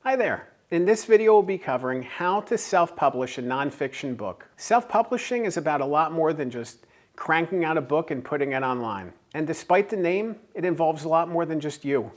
Hi there. In this video, we'll be covering how to self-publish a nonfiction book. Self-publishing is about a lot more than just cranking out a book and putting it online. And despite the name, it involves a lot more than just you.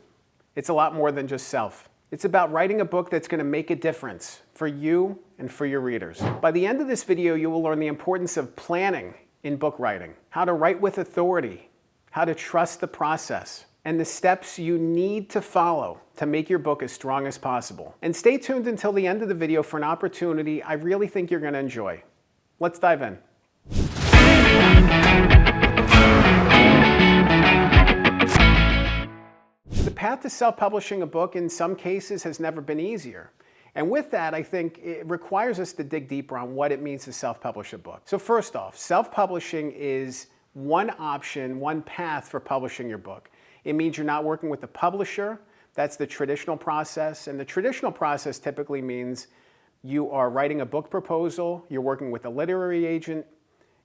It's a lot more than just self. It's about writing a book that's going to make a difference for you and for your readers. By the end of this video, you will learn the importance of planning in book writing, how to write with authority, how to trust the process, and the steps you need to follow to make your book as strong as possible. And stay tuned until the end of the video for an opportunity I really think you're going to enjoy. Let's dive in. The path to self-publishing a book in some cases has never been easier. And with that, I think it requires us to dig deeper on what it means to self-publish a book. So first off, self-publishing is one option, one path for publishing your book. It means you're not working with a publisher. That's the traditional process. And the traditional process typically means you are writing a book proposal, you're working with a literary agent,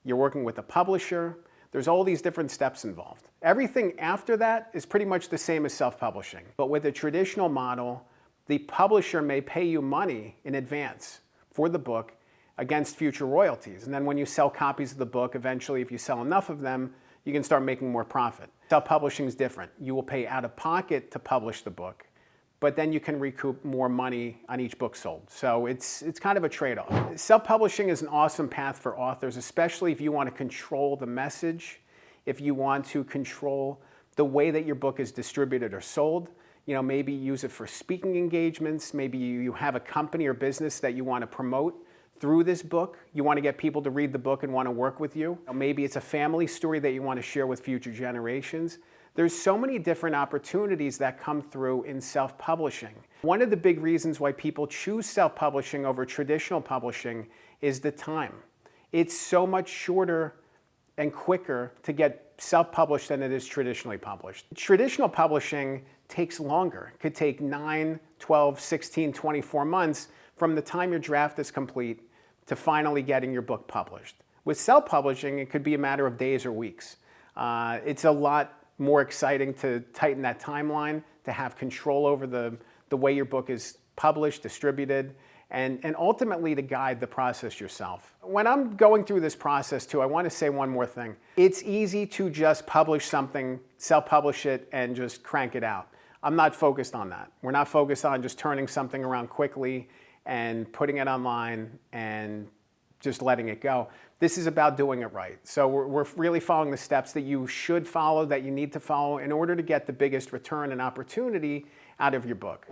you're working with a publisher. There's all these different steps involved. Everything after that is pretty much the same as self-publishing. But with a traditional model, the publisher may pay you money in advance for the book against future royalties. And then when you sell copies of the book, eventually if you sell enough of them, you can start making more profit. Self-publishing is different. You will pay out of pocket to publish the book, but then you can recoup more money on each book sold. So it's kind of a trade-off. Self-publishing is an awesome path for authors, especially if you want to control the message, if you want to control the way that your book is distributed or sold. You know, maybe use it for speaking engagements. Maybe you have a company or business that you want to promote through this book. You want to get people to read the book and want to work with you. Maybe it's a family story that you want to share with future generations. There's so many different opportunities that come through in self-publishing. One of the big reasons why people choose self-publishing over traditional publishing is the time. It's so much shorter and quicker to get self-published than it is traditionally published. Traditional publishing takes longer. It could take 9, 12, 16, 24 months from the time your draft is complete to finally getting your book published. With self-publishing, it could be a matter of days or weeks. It's a lot more exciting to tighten that timeline, to have control over the way your book is published, distributed, and ultimately to guide the process yourself. When I'm going through this process too, I want to say one more thing. It's easy to just publish something, self-publish it, and just crank it out. I'm not focused on that. We're not focused on just turning something around quickly and putting it online and just letting it go. This is about doing it right. So we're really following the steps that you should follow, that you need to follow in order to get the biggest return and opportunity out of your book.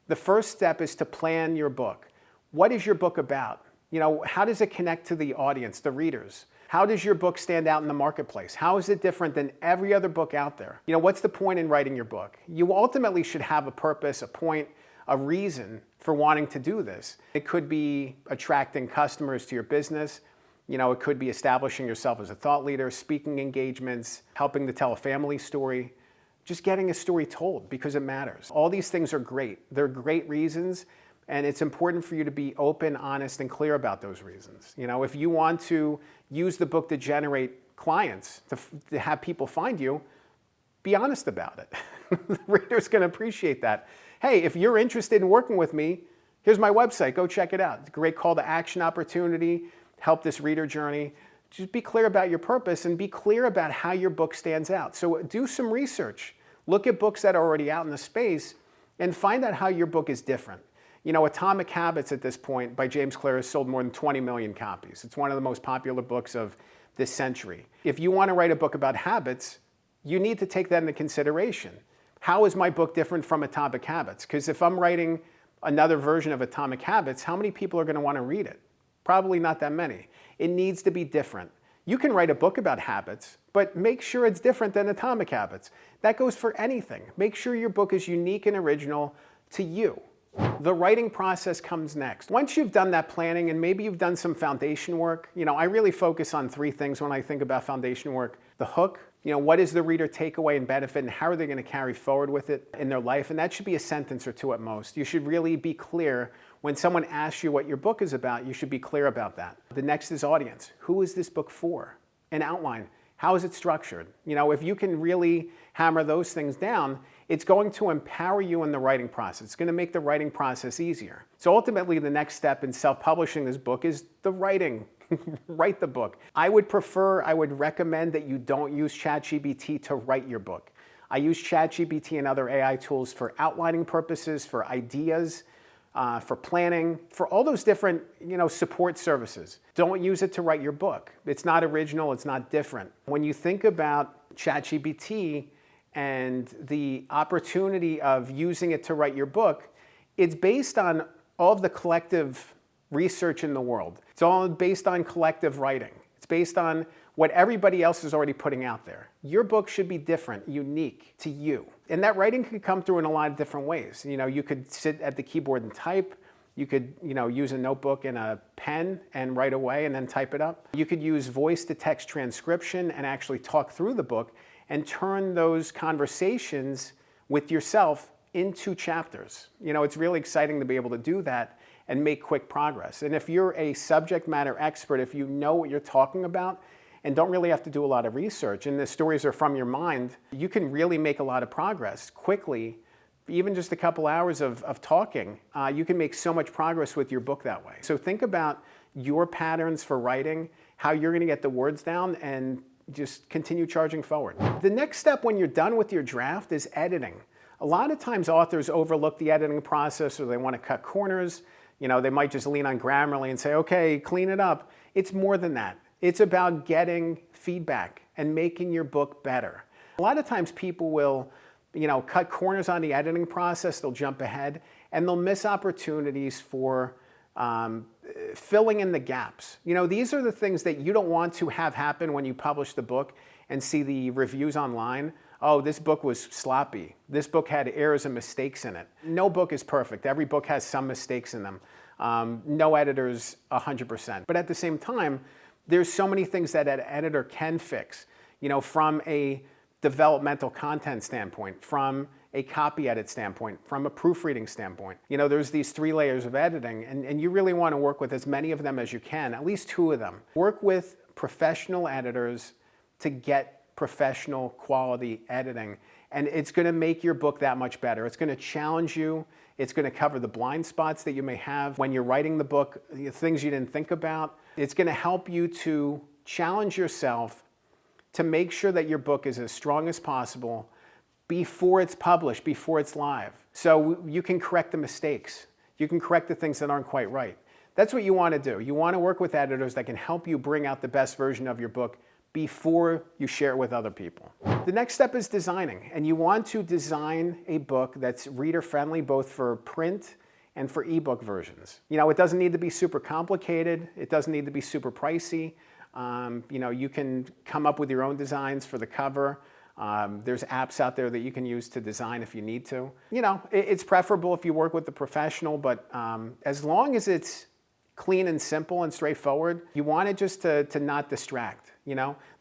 The first step is to plan your book. What is your book about? You know, how does it connect to the audience, the readers? How does your book stand out in the marketplace? How is it different than every other book out there? You know, what's the point in writing your book? You ultimately should have a purpose, a point, a reason for wanting to do this. It could be attracting customers to your business. You know, it could be establishing yourself as a thought leader, speaking engagements, helping to tell a family story, just getting a story told because it matters. All these things are great. They're great reasons, and it's important for you to be open, honest, and clear about those reasons. You know, if you want to use the book to generate clients, to have people find you, be honest about it. The reader's going to appreciate that. Hey, if you're interested in working with me, here's my website. Go check it out. It's a great call to action opportunity. Help this reader journey. Just be clear about your purpose and be clear about how your book stands out. So do some research. Look at books that are already out in the space and find out how your book is different. You know, Atomic Habits at this point by James Clear has sold more than 20 million copies. It's one of the most popular books of this century. If you want to write a book about habits, you need to take that into consideration. How is my book different from Atomic Habits? Because if I'm writing another version of Atomic Habits, how many people are going to want to read it? Probably not that many. It needs to be different. You can write a book about habits, but make sure it's different than Atomic Habits. That goes for anything. Make sure your book is unique and original to you. The writing process comes next. Once you've done that planning and maybe you've done some foundation work, you know, I really focus on 3 things when I think about foundation work. The hook, you know, what is the reader takeaway and benefit and how are they going to carry forward with it in their life? And that should be a sentence or 2 at most. You should really be clear when someone asks you what your book is about, you should be clear about that. The next is audience. Who is this book for? An outline. How is it structured? You know, if you can really hammer those things down, It's going to empower you in the writing process. It's going to make the writing process easier. So ultimately, the next step in self-publishing this book is the writing. Write the book. I would recommend that you don't use ChatGPT to write your book. I use ChatGPT and other AI tools for outlining purposes, for ideas, for planning, for all those different, support services. Don't use it to write your book. It's not original, it's not different. When you think about ChatGPT and the opportunity of using it to write your book, it's based on all of the collective research in the world. It's all based on collective writing. It's based on what everybody else is already putting out there. Your book should be different, unique to you. And that writing can come through in a lot of different ways. You could sit at the keyboard and type. You could, use a notebook and a pen and write away and then type it up. You could use voice-to-text transcription and actually talk through the book and turn those conversations with yourself into chapters. It's really exciting to be able to do that and make quick progress. And if you're a subject matter expert, if you know what you're talking about and don't really have to do a lot of research, and the stories are from your mind, you can really make a lot of progress quickly. Even just a couple hours of talking, you can make so much progress with your book that way. So think about your patterns for writing, how you're going to get the words down, and just continue charging forward. The next step when you're done with your draft is editing. A lot of times authors overlook the editing process, or they want to cut corners. They might just lean on Grammarly and say, okay, clean it up. It's more than that. It's about getting feedback and making your book better. A lot of times people will, cut corners on the editing process, they'll jump ahead, and they'll miss opportunities for filling in the gaps. These are the things that you don't want to have happen when you publish the book and see the reviews online. Oh, this book was sloppy. This book had errors and mistakes in it. No book is perfect. Every book has some mistakes in them. No editor's 100%. But at the same time, there's so many things that an editor can fix, from a developmental content standpoint, from a copy edit standpoint, from a proofreading standpoint. There's these 3 layers of editing, and you really want to work with as many of them as you can, at least 2 of them. Work with professional editors to get professional quality editing, and it's going to make your book that much better. It's going to challenge you. It's going to cover the blind spots that you may have when you're writing the book, things you didn't think about. It's going to help you to challenge yourself to make sure that your book is as strong as possible before it's published, before it's live. So you can correct the mistakes. You can correct the things that aren't quite right. That's what you want to do. You want to work with editors that can help you bring out the best version of your book before you share it with other people. The next step is designing, and you want to design a book that's reader-friendly both for print and for ebook versions. It doesn't need to be super complicated. It doesn't need to be super pricey. You can come up with your own designs for the cover. There's apps out there that you can use to design if you need to. It's preferable if you work with the professional, but as long as it's clean and simple and straightforward, you want it just to not distract.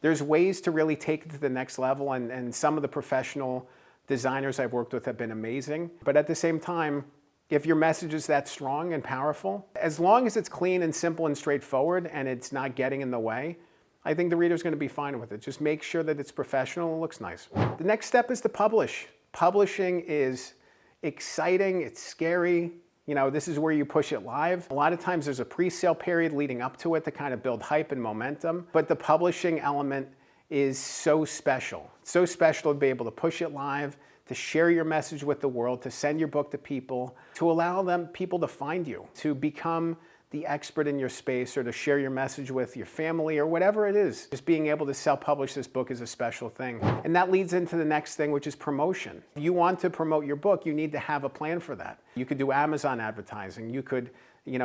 There's ways to really take it to the next level, and some of the professional designers I've worked with have been amazing. But at the same time, if your message is that strong and powerful, as long as it's clean and simple and straightforward and it's not getting in the way, I think the reader's going to be fine with it. Just make sure that it's professional and looks nice. The next step is to publish. Publishing is exciting, it's scary. This is where you push it live. A lot of times there's a pre-sale period leading up to it to kind of build hype and momentum, but the publishing element is so special. It's so special to be able to push it live, to share your message with the world, to send your book to people, to allow people to find you, to become the expert in your space, or to share your message with your family or whatever it is. Just being able to self-publish this book is a special thing. And that leads into the next thing, which is promotion. If you want to promote your book, you need to have a plan for that. You could do Amazon advertising. You could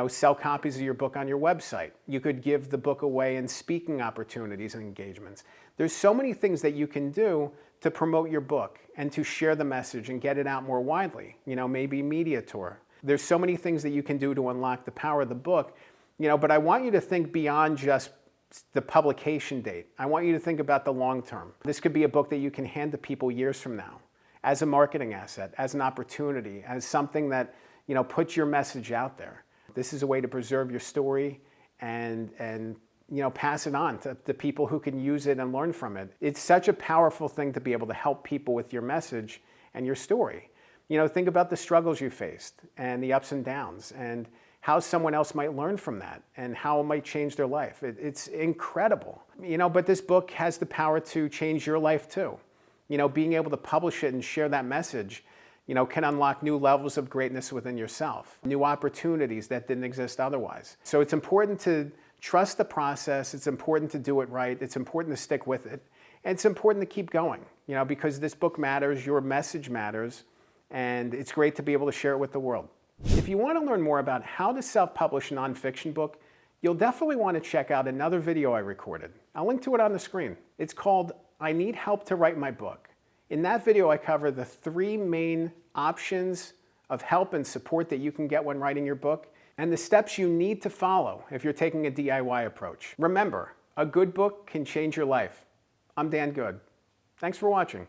sell copies of your book on your website. You could give the book away in speaking opportunities and engagements. There's so many things that you can do to promote your book and to share the message and get it out more widely. Maybe media tour. There's so many things that you can do to unlock the power of the book, but I want you to think beyond just the publication date. I want you to think about the long term. This could be a book that you can hand to people years from now as a marketing asset, as an opportunity, as something that, puts your message out there. This is a way to preserve your story and pass it on to the people who can use it and learn from it. It's such a powerful thing to be able to help people with your message and your story. You know, think about the struggles you faced and the ups and downs and how someone else might learn from that and how it might change their life. It's incredible. You know, but this book has the power to change your life too. You know, being able to publish it and share that message, you know, can unlock new levels of greatness within yourself, new opportunities that didn't exist otherwise. So it's important to trust the process. It's important to do it right. It's important to stick with it. And it's important to keep going, you know, because this book matters, your message matters, and it's great to be able to share it with the world. If you want to learn more about how to self-publish a nonfiction book, you'll definitely want to check out another video I recorded. I'll link to it on the screen. It's called I Need Help to Write My Book. In that video, I cover the 3 main options of help and support that you can get when writing your book, and the steps you need to follow if you're taking a DIY approach. Remember, a good book can change your life. I'm Dan Good. Thanks for watching.